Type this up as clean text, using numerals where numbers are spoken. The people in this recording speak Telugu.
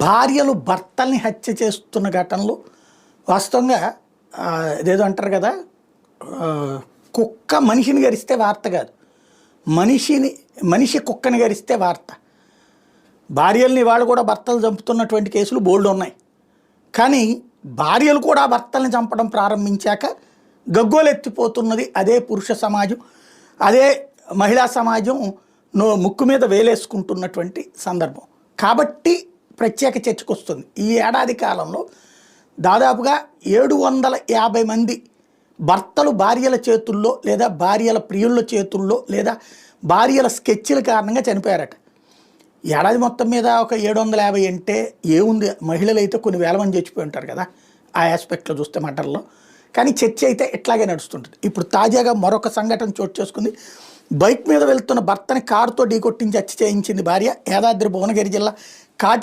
భార్యలు భర్తల్ని హత్య చేస్తున్న ఘటనలు వాస్తవంగా అదేదో అంటారు కదా, కుక్క మనిషిని గరిస్తే వార్త కాదు, మనిషి కుక్కని గరిస్తే వార్త. భార్యల్ని వాళ్ళు కూడా భర్తలు చంపుతున్నటువంటి కేసులు బోల్డ్ ఉన్నాయి. కానీ భార్యలు కూడా భర్తల్ని చంపడం ప్రారంభించాక గగ్గోలెత్తిపోతున్నది అదే పురుష సమాజం, అదే మహిళా సమాజం ముక్కు మీద వేలేసుకుంటున్నటువంటి సందర్భం. కాబట్టి ప్రత్యేక చర్చకు వస్తుంది. ఈ ఏడాది కాలంలో దాదాపుగా 750 మంది భర్తలు భార్యల చేతుల్లో లేదా భార్యల ప్రియుల చేతుల్లో లేదా భార్యల స్కెచ్ల కారణంగా చనిపోయారట. ఏడాది మొత్తం మీద ఒక 750 అంటే ఏముంది, మహిళలు అయితే కొన్ని వేల మంది చచ్చిపోయి ఉంటారు కదా ఆ ఆస్పెక్ట్లో చూస్తే మటర్లో. కానీ చర్చ అయితే ఇట్లాగే నడుస్తుంటుంది. ఇప్పుడు తాజాగా మరొక సంఘటన చోటు చేసుకుంది. బైక్ మీద వెళ్తున్న భర్తని కారుతో ఢీకొట్టించి హత్య చేయించింది భార్య. యాదాద్రి భువనగిరి జిల్లా కాటె